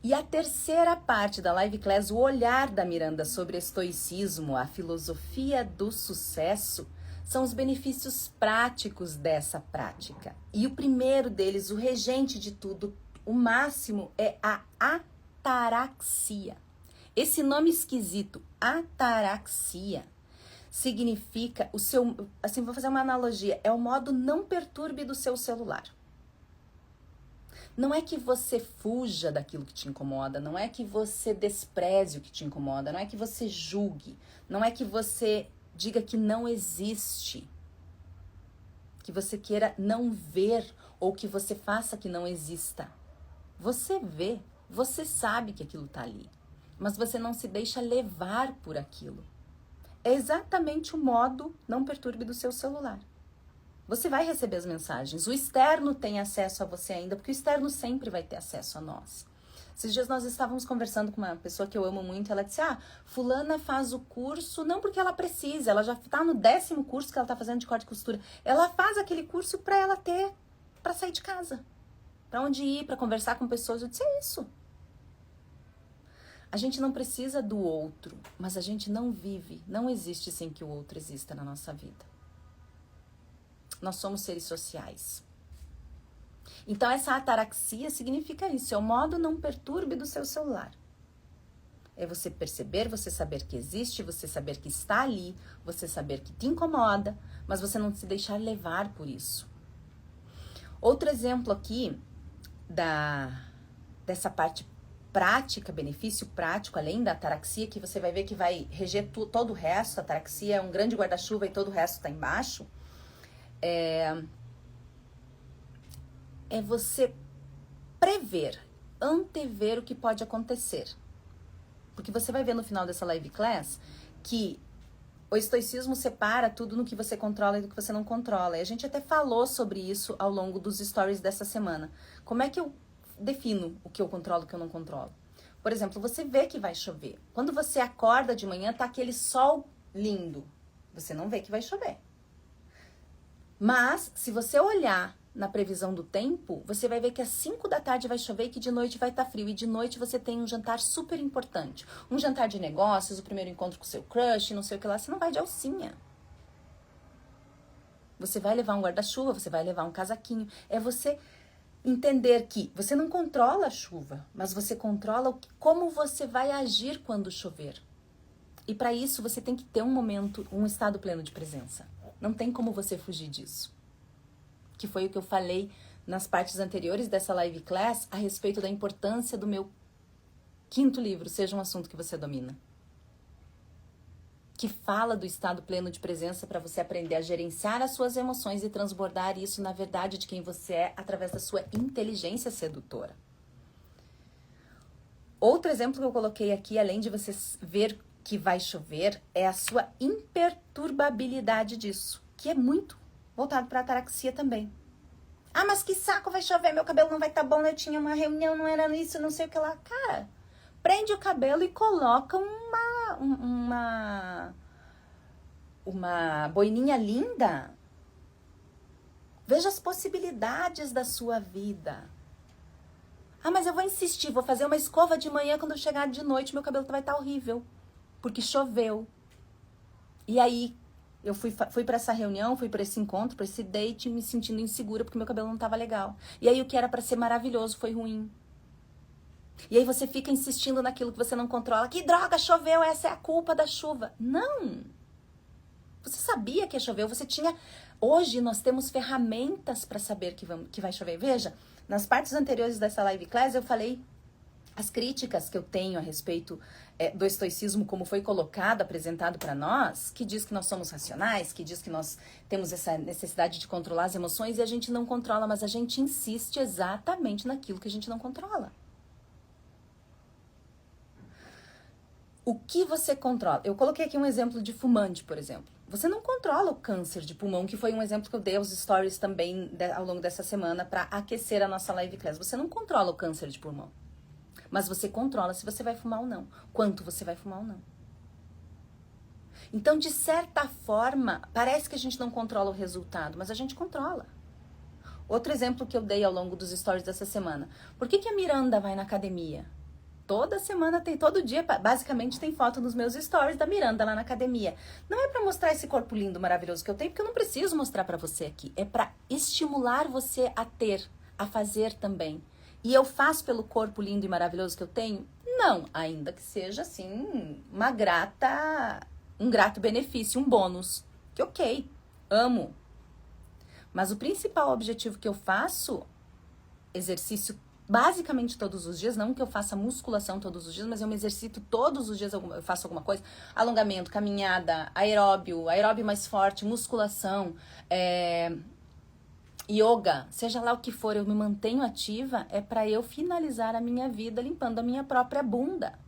E a terceira parte da live class, o olhar da Miranda sobre estoicismo, a filosofia do sucesso, são os benefícios práticos dessa prática. E o primeiro deles, o regente de tudo, o máximo, é a ataraxia. Esse nome esquisito, ataraxia, significa o seu, assim, vou fazer uma analogia, é o modo não perturbe do seu celular. Não é que você fuja daquilo que te incomoda, não é que você despreze o que te incomoda, não é que você julgue, não é que você diga que não existe, que você queira não ver ou que você faça que não exista. Você vê, você sabe que aquilo tá ali, mas você não se deixa levar por aquilo. É exatamente o modo não perturbe do seu celular. Você vai receber as mensagens. O externo tem acesso a você ainda, porque o externo sempre vai ter acesso a nós. Esses dias nós estávamos conversando com uma pessoa que eu amo muito. Ela disse, fulana faz o curso, não porque ela precisa, ela já está no 10º curso que ela está fazendo de corte e costura. Ela faz aquele curso para ela ter, para sair de casa. Para onde ir, para conversar com pessoas. Eu disse, é isso. A gente não precisa do outro, mas a gente não vive, não existe sem que o outro exista na nossa vida. Nós somos seres sociais. Então, essa ataraxia significa isso. É o modo não perturbe do seu celular. É você perceber, você saber que existe, você saber que está ali, você saber que te incomoda, mas você não se deixar levar por isso. Outro exemplo aqui dessa parte prática, benefício prático, além da ataraxia, que você vai ver que vai reger todo o resto. A ataraxia é um grande guarda-chuva e todo o resto está embaixo. É você prever, antever o que pode acontecer. Porque você vai ver no final dessa live class que o estoicismo separa tudo no que você controla e do que você não controla. E a gente até falou sobre isso ao longo dos stories dessa semana. Como é que eu defino o que eu controlo e o que eu não controlo? Por exemplo, você vê que vai chover. Quando você acorda de manhã, tá aquele sol lindo. Você não vê que vai chover. Mas, se você olhar na previsão do tempo, você vai ver que às 5 da tarde vai chover e que de noite vai estar frio. E de noite você tem um jantar super importante. Um jantar de negócios, o primeiro encontro com o seu crush, não sei o que lá. Você não vai de alcinha. Você vai levar um guarda-chuva, você vai levar um casaquinho. É você entender que você não controla a chuva, mas você controla como você vai agir quando chover. E para isso você tem que ter um momento, um estado pleno de presença. Não tem como você fugir disso. Que foi o que eu falei nas partes anteriores dessa live class a respeito da importância do meu 5º livro, Seja um Assunto que Você Domina. Que fala do estado pleno de presença para você aprender a gerenciar as suas emoções e transbordar isso na verdade de quem você é através da sua inteligência sedutora. Outro exemplo que eu coloquei aqui, além de você ver que vai chover, é a sua imperturbabilidade disso, que é muito voltado para a ataraxia também. Mas que saco, vai chover, meu cabelo não vai estar bom, eu tinha uma reunião, não era isso, não sei o que lá. Cara, prende o cabelo e coloca uma boininha linda. Veja as possibilidades da sua vida. Mas eu vou insistir, vou fazer uma escova de manhã, quando eu chegar de noite, meu cabelo vai estar horrível. Porque choveu. E aí, eu fui para essa reunião, fui para esse encontro, para esse date, me sentindo insegura porque meu cabelo não estava legal. E aí, o que era para ser maravilhoso foi ruim. E aí, você fica insistindo naquilo que você não controla. Que droga, choveu, essa é a culpa da chuva. Não! Você sabia que ia chover, você tinha... Hoje, nós temos ferramentas para saber que vai chover. Veja, nas partes anteriores dessa live class, eu falei as críticas que eu tenho a respeito do estoicismo, como foi colocado, apresentado para nós, que diz que nós somos racionais, que diz que nós temos essa necessidade de controlar as emoções e a gente não controla, mas a gente insiste exatamente naquilo que a gente não controla. O que você controla? Eu coloquei aqui um exemplo de fumante, por exemplo. Você não controla o câncer de pulmão, que foi um exemplo que eu dei aos stories também ao longo dessa semana para aquecer a nossa live class. Você não controla o câncer de pulmão. Mas você controla se você vai fumar ou não. Quanto você vai fumar ou não. Então, de certa forma, parece que a gente não controla o resultado, mas a gente controla. Outro exemplo que eu dei ao longo dos stories dessa semana. Por que a Miranda vai na academia? Toda semana tem, todo dia, basicamente tem foto nos meus stories da Miranda lá na academia. Não é pra mostrar esse corpo lindo, maravilhoso que eu tenho, porque eu não preciso mostrar pra você aqui. É pra estimular você a ter, a fazer também. E eu faço pelo corpo lindo e maravilhoso que eu tenho? Não, ainda que seja assim, um grato benefício, um bônus. Que ok, amo. Mas o principal objetivo que eu faço, exercício basicamente todos os dias, não que eu faça musculação todos os dias, mas eu me exercito todos os dias, eu faço alguma coisa, alongamento, caminhada, aeróbio mais forte, musculação, yoga, seja lá o que for, eu me mantenho ativa, é para eu finalizar a minha vida limpando a minha própria bunda.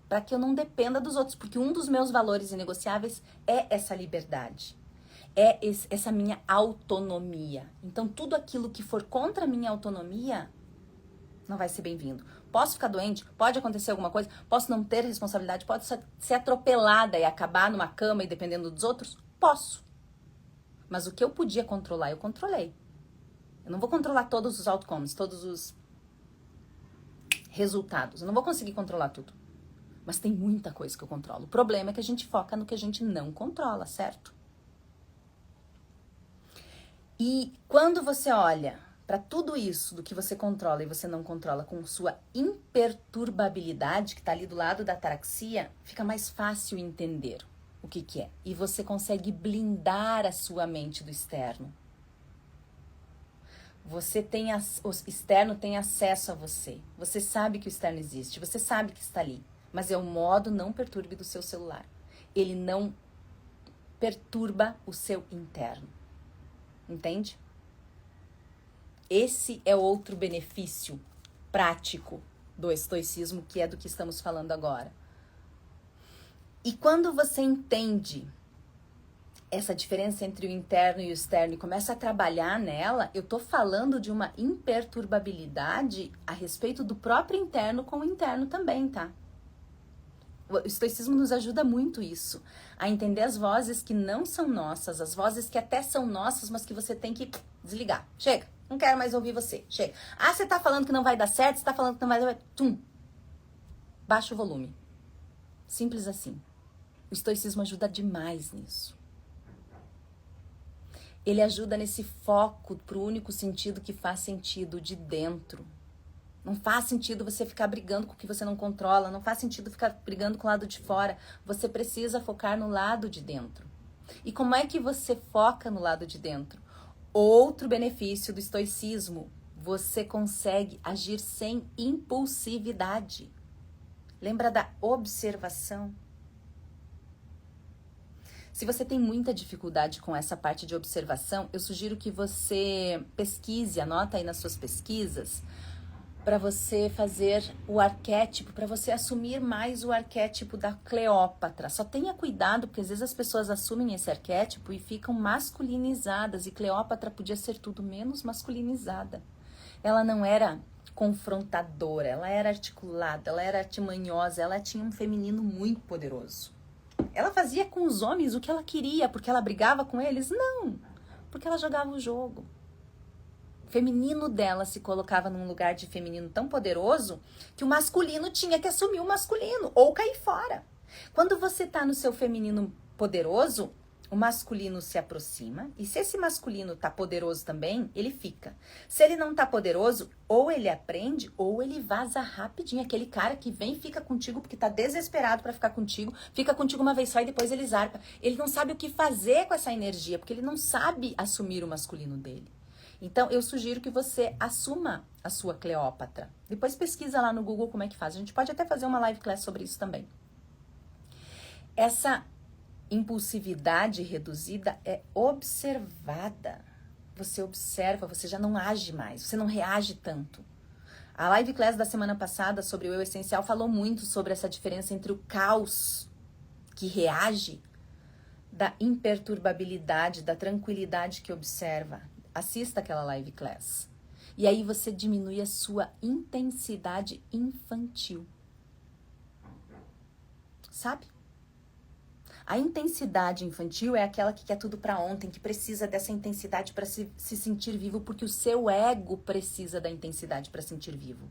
Para que eu não dependa dos outros, porque um dos meus valores inegociáveis é essa liberdade. É essa minha autonomia. Então, tudo aquilo que for contra a minha autonomia não vai ser bem-vindo. Posso ficar doente, pode acontecer alguma coisa, posso não ter responsabilidade, pode ser atropelada e acabar numa cama e dependendo dos outros? Posso. Mas o que eu podia controlar, eu controlei. Eu não vou controlar todos os outcomes, todos os resultados. Eu não vou conseguir controlar tudo. Mas tem muita coisa que eu controlo. O problema é que a gente foca no que a gente não controla, certo? E quando você olha para tudo isso do que você controla e você não controla com sua imperturbabilidade, que está ali do lado da ataraxia, fica mais fácil entender o que é. E você consegue blindar a sua mente do externo. O externo tem acesso a você. Você sabe que o externo existe, você sabe que está ali. Mas é o modo não perturbe do seu celular. Ele não perturba o seu interno. Entende? Esse é outro benefício prático do estoicismo, que é do que estamos falando agora. E quando você entende essa diferença entre o interno e o externo e começa a trabalhar nela, eu tô falando de uma imperturbabilidade a respeito do próprio interno com o interno também, tá? O estoicismo nos ajuda muito isso, a entender as vozes que não são nossas, as vozes que até são nossas, mas que você tem que desligar. Chega, não quero mais ouvir você, chega. Ah, você tá falando que não vai dar certo, você tá falando que não vai dar... Tum, baixa o volume. Simples assim. O estoicismo ajuda demais nisso. Ele ajuda nesse foco pro único sentido que faz sentido, de dentro. Não faz sentido você ficar brigando com o que você não controla. Não faz sentido ficar brigando com o lado de fora. Você precisa focar no lado de dentro. E como é que você foca no lado de dentro? Outro benefício do estoicismo. Você consegue agir sem impulsividade. Lembra da observação? Se você tem muita dificuldade com essa parte de observação, eu sugiro que você pesquise, anota aí nas suas pesquisas, para você fazer o arquétipo, para você assumir mais o arquétipo da Cleópatra. Só tenha cuidado, porque às vezes as pessoas assumem esse arquétipo e ficam masculinizadas, e Cleópatra podia ser tudo menos masculinizada. Ela não era confrontadora, ela era articulada, ela era artimanhosa, ela tinha um feminino muito poderoso. Ela fazia com os homens o que ela queria, porque ela brigava com eles? Não, porque ela jogava o jogo. O feminino dela se colocava num lugar de feminino tão poderoso que o masculino tinha que assumir o masculino ou cair fora. Quando você tá no seu feminino poderoso, o masculino se aproxima e se esse masculino tá poderoso também, ele fica. Se ele não tá poderoso, ou ele aprende ou ele vaza rapidinho. Aquele cara que vem e fica contigo porque tá desesperado pra ficar contigo, fica contigo uma vez só e depois ele zarpa. Ele não sabe o que fazer com essa energia, porque ele não sabe assumir o masculino dele. Então, eu sugiro que você assuma a sua Cleópatra. Depois pesquisa lá no Google como é que faz. A gente pode até fazer uma live class sobre isso também. Essa impulsividade reduzida é observada. Você observa, você já não age mais, você não reage tanto. A live class da semana passada sobre o eu essencial falou muito sobre essa diferença entre o caos que reage, da imperturbabilidade, da tranquilidade que observa. Assista aquela live class. E aí você diminui a sua intensidade infantil. Sabe? A intensidade infantil é aquela que quer tudo pra ontem, que precisa dessa intensidade para se sentir vivo, porque o seu ego precisa da intensidade para sentir vivo.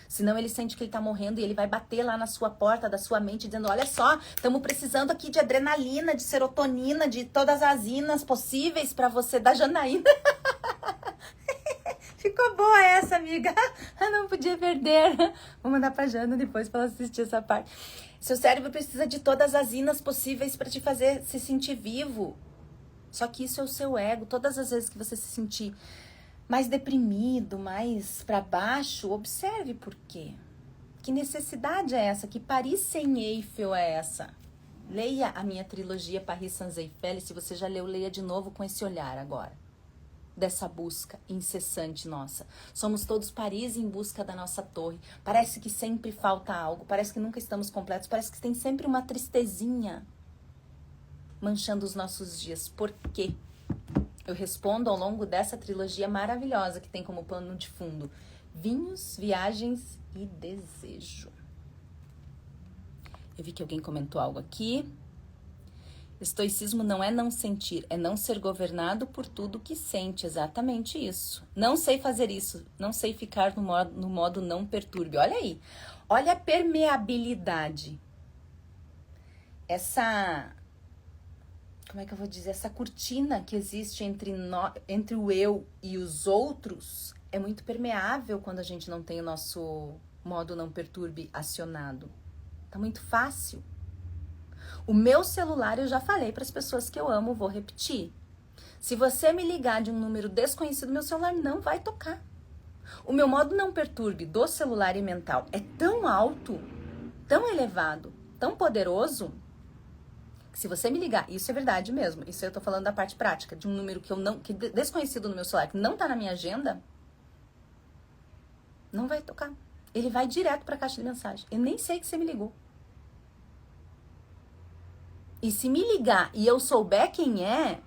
Senão ele sente que ele tá morrendo e ele vai bater lá na sua porta da sua mente dizendo, olha só, estamos precisando aqui de adrenalina, de serotonina, de todas as inas possíveis para você, da Janaína. Ficou boa essa, amiga. Eu não podia perder. Vou mandar pra Jana depois pra ela assistir essa parte. Seu cérebro precisa de todas as inas possíveis para te fazer se sentir vivo. Só que isso é o seu ego. Todas as vezes que você se sentir mais deprimido, mais para baixo, observe por quê. Que necessidade é essa? Que Paris sem Eiffel é essa? Leia a minha trilogia Paris sans Eiffel. Se você já leu, leia de novo com esse olhar agora. Dessa busca incessante nossa. Somos todos Paris em busca da nossa torre. Parece que sempre falta algo, parece que nunca estamos completos, parece que tem sempre uma tristezinha manchando os nossos dias. Por quê? Eu respondo ao longo dessa trilogia maravilhosa que tem como pano de fundo vinhos, viagens e desejo. Eu vi que alguém comentou algo aqui. Estoicismo não é não sentir, é não ser governado por tudo que sente, exatamente isso. Não sei fazer isso, não sei ficar no modo não perturbe. Olha aí, olha a permeabilidade. Essa, como é que eu vou dizer? Essa cortina que existe entre o eu e os outros é muito permeável quando a gente não tem o nosso modo não perturbe acionado. Tá muito fácil. O meu celular, eu já falei para as pessoas que eu amo, vou repetir. Se você me ligar de um número desconhecido, meu celular não vai tocar. O meu modo não perturbe do celular e mental é tão alto, tão elevado, tão poderoso, que se você me ligar, isso é verdade mesmo, isso eu tô falando da parte prática, de um número que desconhecido no meu celular, que não tá na minha agenda, não vai tocar. Ele vai direto para a caixa de mensagem. Eu nem sei que você me ligou. E se me ligar e eu souber quem é,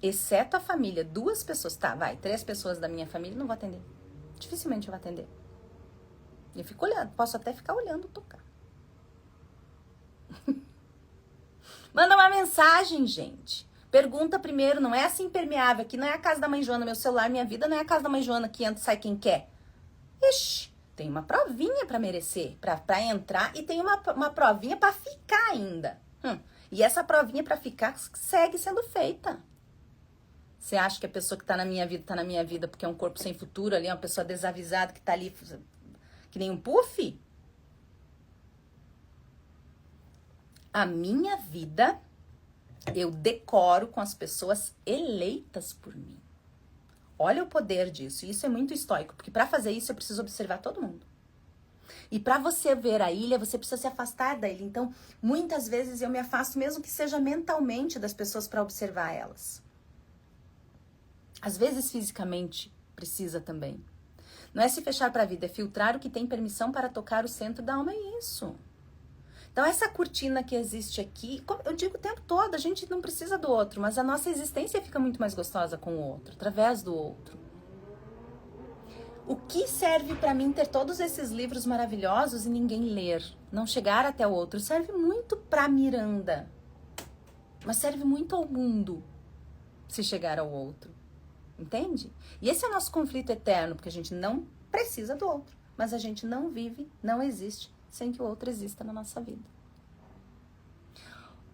exceto a família, 2 pessoas, 3 pessoas da minha família, não vou atender. Dificilmente eu vou atender. Eu fico olhando, posso até ficar olhando tocar. Manda uma mensagem, gente. Pergunta primeiro, não é assim impermeável. Aqui não é a casa da mãe Joana, meu celular, minha vida não é a casa da mãe Joana que entra e sai quem quer. Ixi. Tem uma provinha para merecer, para entrar, e tem uma provinha para ficar ainda. E essa provinha para ficar segue sendo feita. Você acha que a pessoa que tá na minha vida porque é um corpo sem futuro ali, uma pessoa desavisada que tá ali que nem um puff? A minha vida eu decoro com as pessoas eleitas por mim. Olha o poder disso. Isso é muito estoico, porque para fazer isso eu preciso observar todo mundo. E para você ver a ilha, você precisa se afastar da ilha. Então, muitas vezes eu me afasto, mesmo que seja mentalmente, das pessoas para observar elas. Às vezes, fisicamente, precisa também. Não é se fechar para a vida, é filtrar o que tem permissão para tocar o centro da alma, é isso. Então, essa cortina que existe aqui, eu digo o tempo todo, a gente não precisa do outro, mas a nossa existência fica muito mais gostosa com o outro, através do outro. O que serve para mim ter todos esses livros maravilhosos e ninguém ler? Não chegar até o outro. Serve muito para Miranda, mas serve muito ao mundo se chegar ao outro. Entende? E esse é o nosso conflito eterno, porque a gente não precisa do outro, mas a gente não vive, não existe sem que o outro exista na nossa vida.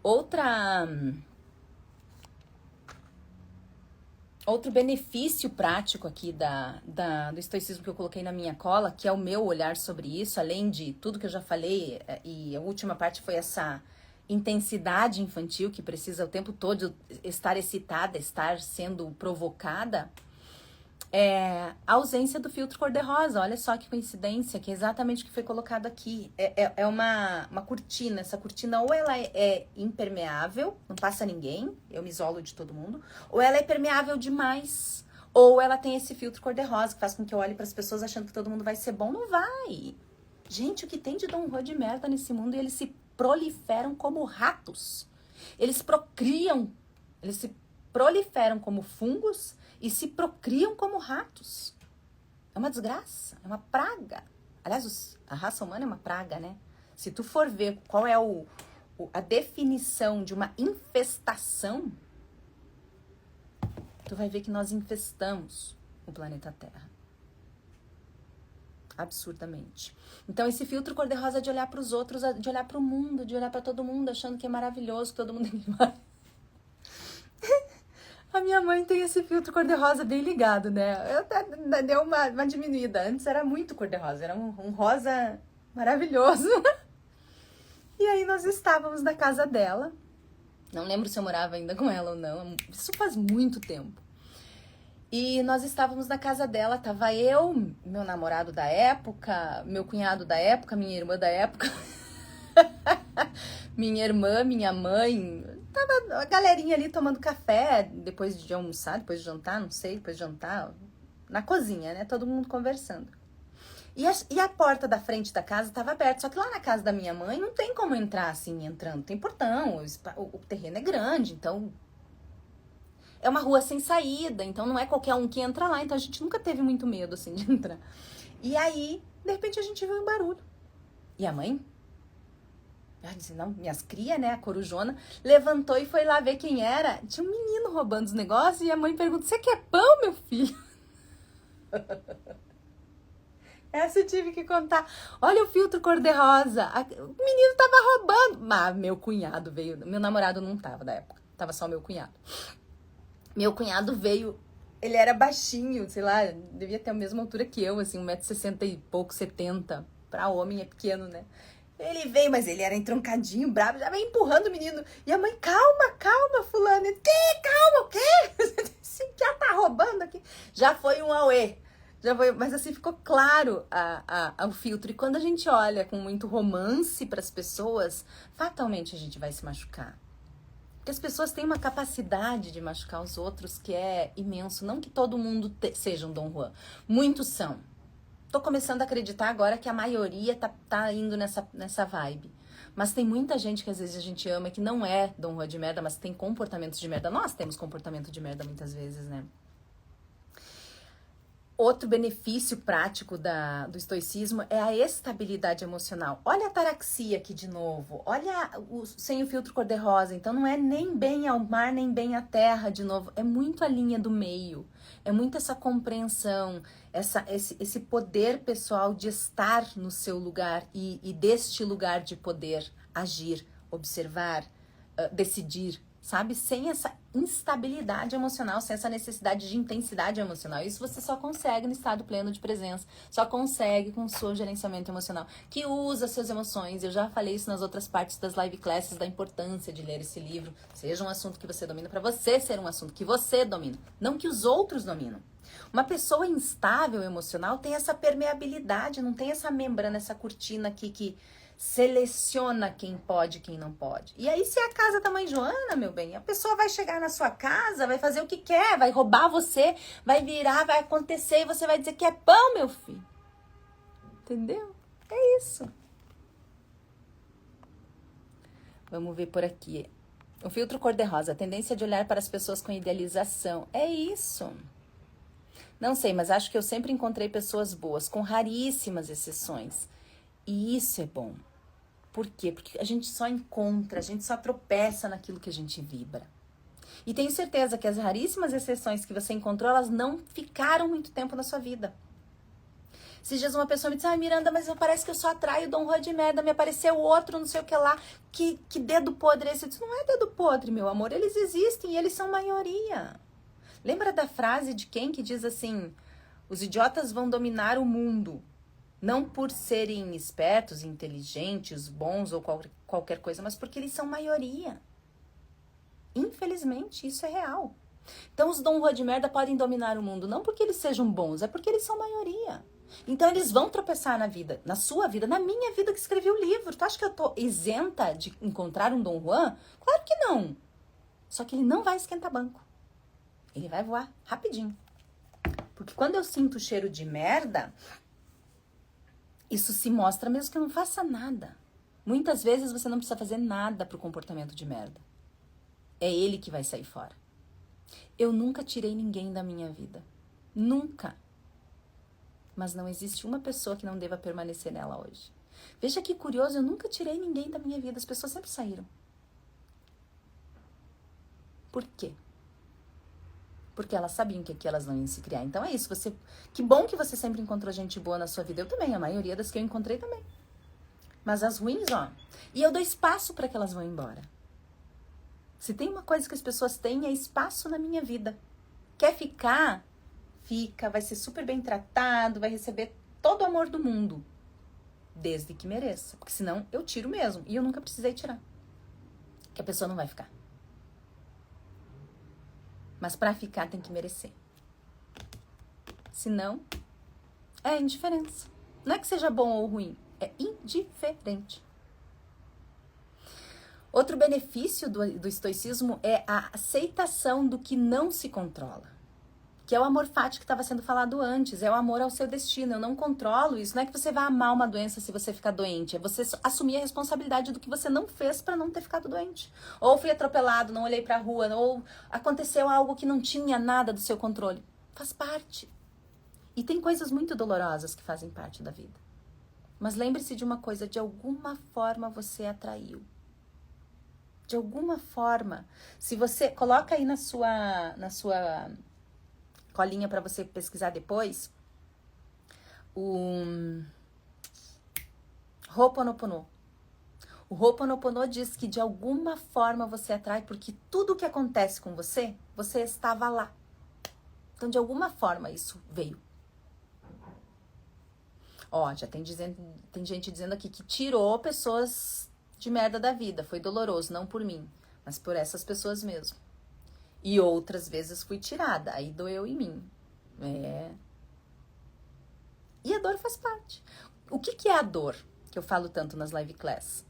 Outro benefício prático aqui do estoicismo que eu coloquei na minha cola, que é o meu olhar sobre isso, além de tudo que eu já falei, e a última parte foi essa intensidade infantil que precisa o tempo todo estar excitada, estar sendo provocada, a ausência do filtro cor-de-rosa. Olha só que coincidência, que é exatamente o que foi colocado aqui. É uma cortina. Essa cortina ou ela é impermeável, não passa ninguém, eu me isolo de todo mundo, ou ela é permeável demais, ou ela tem esse filtro cor-de-rosa que faz com que eu olhe para as pessoas achando que todo mundo vai ser bom. Não vai. Gente, o que tem de Dom Juan de merda nesse mundo, e eles se proliferam como ratos. Eles procriam, eles se proliferam como fungos e se procriam como ratos. É uma desgraça, é uma praga. Aliás, a raça humana é uma praga, né? Se tu for ver qual é a definição de uma infestação, tu vai ver que nós infestamos o planeta Terra. absurdamente. Então esse filtro cor-de-rosa é de olhar para os outros, de olhar para o mundo, de olhar para todo mundo, achando que é maravilhoso, que todo mundo é demais. A minha mãe tem esse filtro cor-de-rosa bem ligado, né? Eu até deu uma diminuída. Antes era muito cor-de-rosa, era um rosa maravilhoso. E aí nós estávamos na casa dela. Não lembro se eu morava ainda com ela ou não. Isso faz muito tempo. E nós estávamos na casa dela. Tava eu, meu namorado da época, meu cunhado da época, minha irmã da época. Minha irmã, minha mãe. Tava a galerinha ali tomando café, depois de almoçar, depois de jantar, não sei, depois de jantar. Na cozinha, né? Todo mundo conversando. E a porta da frente da casa estava aberta. Só que lá na casa da minha mãe não tem como entrar assim, entrando. Tem portão, o terreno é grande, então... É uma rua sem saída, então não é qualquer um que entra lá. Então a gente nunca teve muito medo, assim, de entrar. E aí, de repente, a gente viu um barulho. E a mãe... Eu disse, não, minhas crias, né, a corujona, levantou e foi lá ver quem era. Tinha um menino roubando os negócios e a mãe pergunta, você quer pão, meu filho? Essa eu tive que contar. Olha o filtro cor-de-rosa. O menino tava roubando. Mas meu cunhado veio. Meu namorado não tava da época. Tava só meu cunhado. Meu cunhado veio. Ele era baixinho, sei lá, devia ter a mesma altura que eu, assim, 1,60 m e pouco, 70. Pra homem é pequeno, né? Ele veio, mas ele era entroncadinho, bravo, já veio empurrando o menino. E a mãe, calma, calma, fulano. Ele, que? Calma, o quê? Esse já tá roubando aqui. Já foi um auê. Já foi, mas assim ficou claro o filtro. E quando a gente olha com muito romance para as pessoas, fatalmente a gente vai se machucar. Porque as pessoas têm uma capacidade de machucar os outros que é imenso. Não que todo mundo seja um Dom Juan. Muitos são. Tô começando a acreditar agora que a maioria tá indo nessa vibe. Mas tem muita gente que às vezes a gente ama que não é Dom Juan de merda, mas tem comportamentos de merda. Nós temos comportamento de merda muitas vezes, né? Outro benefício prático do estoicismo é a estabilidade emocional. Olha a ataraxia aqui de novo. Olha sem o filtro cor-de-rosa. Então não é nem bem ao mar, nem bem à terra de novo. É muito a linha do meio. É muito essa compreensão, esse poder pessoal de estar no seu lugar e deste lugar de poder agir, observar, decidir. Sabe? Sem essa instabilidade emocional, sem essa necessidade de intensidade emocional. Isso você só consegue no estado pleno de presença. Só consegue com o seu gerenciamento emocional. Que usa suas emoções. Eu já falei isso nas outras partes das live classes, da importância de ler esse livro. Seja um assunto que você domina, para você ser um assunto que você domina. Não que os outros dominam. Uma pessoa instável emocional tem essa permeabilidade, não tem essa membrana, essa cortina aqui que seleciona quem pode e quem não pode. E aí, se é a casa da mãe Joana, meu bem, a pessoa vai chegar na sua casa, vai fazer o que quer, vai roubar você, vai virar, vai acontecer e você vai dizer que é pão, meu filho. Entendeu? É isso. Vamos ver por aqui. O filtro cor-de-rosa, a tendência de olhar para as pessoas com idealização. É isso. Não sei, mas acho que eu sempre encontrei pessoas boas, com raríssimas exceções. E isso é bom. Por quê? Porque a gente só encontra, a gente só tropeça naquilo que a gente vibra. E tenho certeza que as raríssimas exceções que você encontrou, elas não ficaram muito tempo na sua vida. Esses dias uma pessoa me disse, Miranda, mas parece que eu só atraio Dom Juan de merda, me apareceu outro, não sei o que lá, que dedo podre é esse? Eu disse, não é dedo podre, meu amor, eles existem e eles são maioria. Lembra da frase de quem que diz assim, os idiotas vão dominar o mundo. Não por serem espertos, inteligentes, bons ou qualquer coisa, mas porque eles são maioria. Infelizmente, isso é real. Então, os Dom Juan de merda podem dominar o mundo, não porque eles sejam bons, é porque eles são maioria. Então, eles vão tropeçar na vida, na sua vida, na minha vida que escrevi o livro. Tu acha que eu tô isenta de encontrar um Dom Juan? Claro que não. Só que ele não vai esquentar banco. Ele vai voar rapidinho. Porque quando eu sinto o cheiro de merda... Isso se mostra mesmo que eu não faça nada. Muitas vezes você não precisa fazer nada pro comportamento de merda. É ele que vai sair fora. Eu nunca tirei ninguém da minha vida. Nunca. Mas não existe uma pessoa que não deva permanecer nela hoje. Veja que curioso, eu nunca tirei ninguém da minha vida. As pessoas sempre saíram. Por quê? Porque elas sabiam que aqui elas não iam se criar. Então é isso, que bom que você sempre encontrou gente boa na sua vida. Eu também, a maioria das que eu encontrei também. Mas as ruins, ó. E eu dou espaço para que elas vão embora. Se tem uma coisa que as pessoas têm, é espaço na minha vida. Quer ficar? Fica, vai ser super bem tratado, vai receber todo o amor do mundo. Desde que mereça. Porque senão eu tiro mesmo. E eu nunca precisei tirar. Que a pessoa não vai ficar. Mas pra ficar tem que merecer. Senão, é indiferença. Não é que seja bom ou ruim. É indiferente. Outro benefício do estoicismo é a aceitação do que não se controla. Que é o amor fati que estava sendo falado antes. É o amor ao seu destino. Eu não controlo isso. Não é que você vai amar uma doença se você ficar doente. É você assumir a responsabilidade do que você não fez para não ter ficado doente. Ou fui atropelado, não olhei para a rua. Ou aconteceu algo que não tinha nada do seu controle. Faz parte. E tem coisas muito dolorosas que fazem parte da vida. Mas lembre-se de uma coisa. De alguma forma você atraiu. De alguma forma. Se você... Coloca aí na sua colinha para você pesquisar depois. O Ho'oponopono. O Ho'oponopono diz que de alguma forma você atrai, porque tudo que acontece com você, você estava lá. Então, de alguma forma, isso veio. Ó, já tem gente dizendo aqui que tirou pessoas de merda da vida. Foi doloroso, não por mim, mas por essas pessoas mesmo. E outras vezes fui tirada, aí doeu em mim. E a dor faz parte. O que é a dor? Que eu falo tanto nas live class.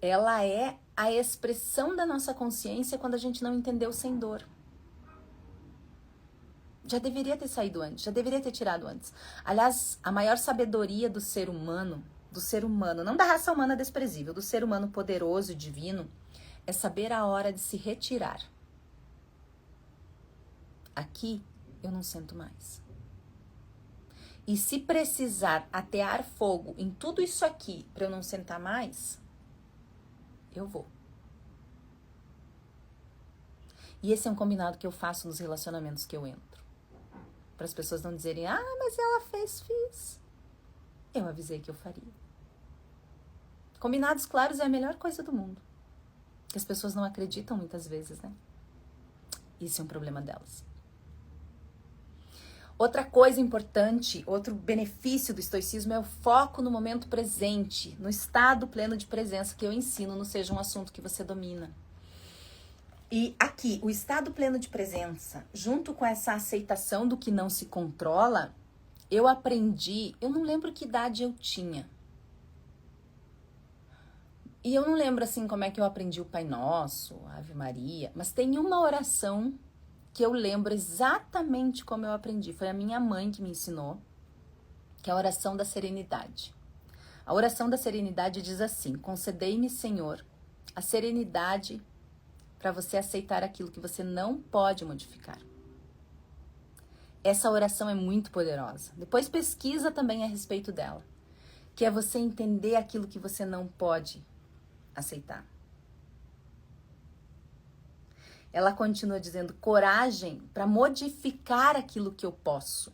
Ela é a expressão da nossa consciência quando a gente não entendeu sem dor. Já deveria ter saído antes, já deveria ter tirado antes. Aliás, a maior sabedoria do ser humano, não da raça humana desprezível, do ser humano poderoso e divino, é saber a hora de se retirar. Aqui eu não sento mais. E se precisar atear fogo em tudo isso aqui para eu não sentar mais, eu vou. E esse é um combinado que eu faço nos relacionamentos que eu entro. Para as pessoas não dizerem, mas ela fiz. Eu avisei que eu faria. Combinados claros é a melhor coisa do mundo. Que as pessoas não acreditam muitas vezes, né? Isso é um problema delas. Outra coisa importante, outro benefício do estoicismo é o foco no momento presente, no estado pleno de presença que eu ensino, não seja um assunto que você domina. E aqui, o estado pleno de presença, junto com essa aceitação do que não se controla, eu aprendi, eu não lembro que idade eu tinha. E eu não lembro assim como é que eu aprendi o Pai Nosso, a Ave Maria, mas tem uma oração que eu lembro exatamente como eu aprendi. Foi a minha mãe que me ensinou, que é a oração da serenidade. A oração da serenidade diz assim: concedei-me, Senhor, a serenidade para você aceitar aquilo que você não pode modificar. Essa oração é muito poderosa. Depois pesquisa também a respeito dela, que é você entender aquilo que você não pode aceitar. Ela continua dizendo coragem para modificar aquilo que eu posso.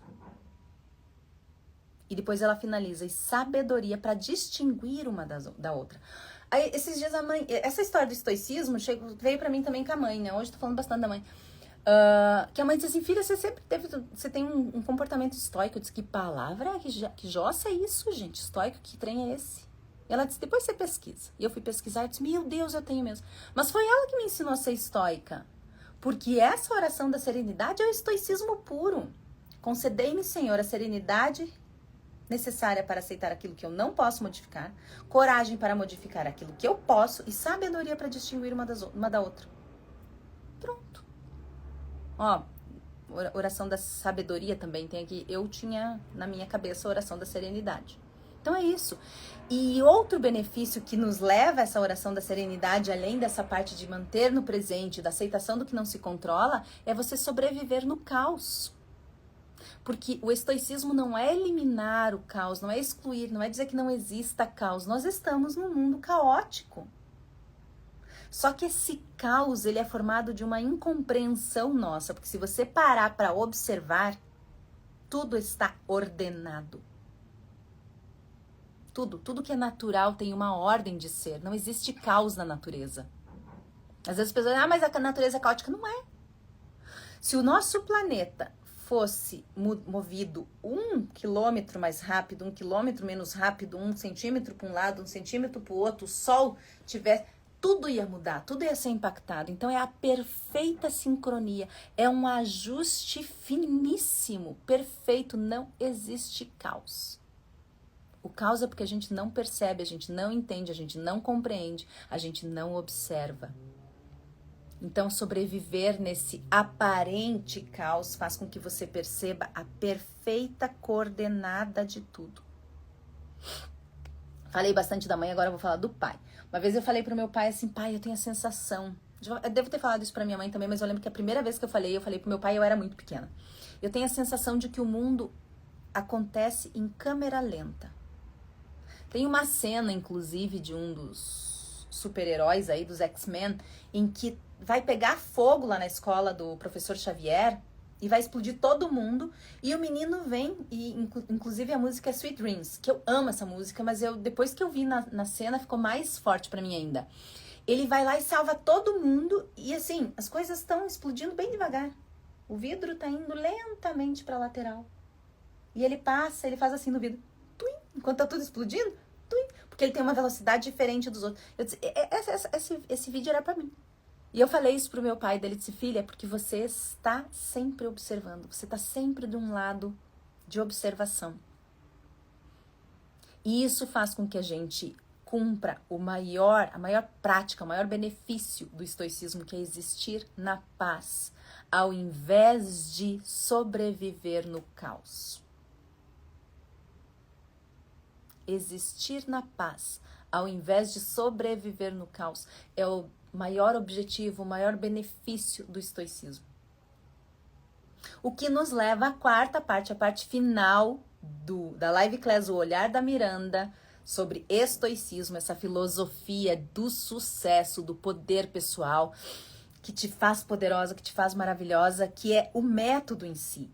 E depois ela finaliza, e sabedoria para distinguir uma da outra. Aí, esses dias a mãe... Essa história do estoicismo veio para mim também com a mãe, né? Hoje eu tô falando bastante da mãe. Que a mãe disse assim, filha, você tem um comportamento estoico. Eu disse, que palavra, que jossa é isso, gente? Estoico, que trem é esse? E ela disse, depois você pesquisa. E eu fui pesquisar e disse, meu Deus, eu tenho mesmo. Mas foi ela que me ensinou a ser estoica. Porque essa oração da serenidade é o estoicismo puro. Concedei-me, Senhor, a serenidade necessária para aceitar aquilo que eu não posso modificar, coragem para modificar aquilo que eu posso e sabedoria para distinguir uma da outra. Pronto. Ó, oração da sabedoria também tem aqui. Eu tinha na minha cabeça a oração da serenidade. Então é isso. E outro benefício que nos leva a essa oração da serenidade, além dessa parte de manter no presente, da aceitação do que não se controla, é você sobreviver no caos. Porque o estoicismo não é eliminar o caos, não é excluir, não é dizer que não exista caos. Nós estamos num mundo caótico. Só que esse caos, ele é formado de uma incompreensão nossa, porque se você parar para observar, tudo está ordenado. Tudo que é natural tem uma ordem de ser. Não existe caos na natureza. Às vezes as pessoas dizem, mas a natureza é caótica. Não é. Se o nosso planeta fosse movido 1 quilômetro mais rápido, 1 quilômetro menos rápido, 1 centímetro para um lado, 1 centímetro para o outro, o Sol tivesse... Tudo ia mudar, tudo ia ser impactado. Então é a perfeita sincronia. É um ajuste finíssimo, perfeito. Não existe caos. O caos é porque a gente não percebe, a gente não entende, a gente não compreende, a gente não observa. Então, sobreviver nesse aparente caos faz com que você perceba a perfeita coordenada de tudo. Falei bastante da mãe, agora eu vou falar do pai. Uma vez eu falei pro meu pai assim, pai, eu tenho a sensação... Eu devo ter falado isso pra minha mãe também, mas eu lembro que a primeira vez que eu falei pro meu pai, eu era muito pequena. Eu tenho a sensação de que o mundo acontece em câmera lenta. Tem uma cena, inclusive, de um dos super-heróis aí, dos X-Men, em que vai pegar fogo lá na escola do professor Xavier e vai explodir todo mundo. E o menino vem, e inclusive a música é Sweet Dreams, que eu amo essa música, mas depois que eu vi na cena ficou mais forte pra mim ainda. Ele vai lá e salva todo mundo e assim, as coisas estão explodindo bem devagar. O vidro tá indo lentamente pra lateral. E ele passa, ele faz assim no vidro. Enquanto tá tudo explodindo, porque ele tem uma velocidade diferente dos outros. Eu disse, esse vídeo era pra mim. E eu falei isso pro meu pai, dele disse, filha, porque você está sempre observando, você está sempre de um lado de observação. E isso faz com que a gente cumpra a maior prática, o maior benefício do estoicismo, que é existir na paz, ao invés de sobreviver no caos. Existir na paz, ao invés de sobreviver no caos, é o maior objetivo, o maior benefício do estoicismo. O que nos leva à quarta parte, a parte final da live class, o olhar da Miranda sobre estoicismo, essa filosofia do sucesso, do poder pessoal, que te faz poderosa, que te faz maravilhosa, que é o método em si.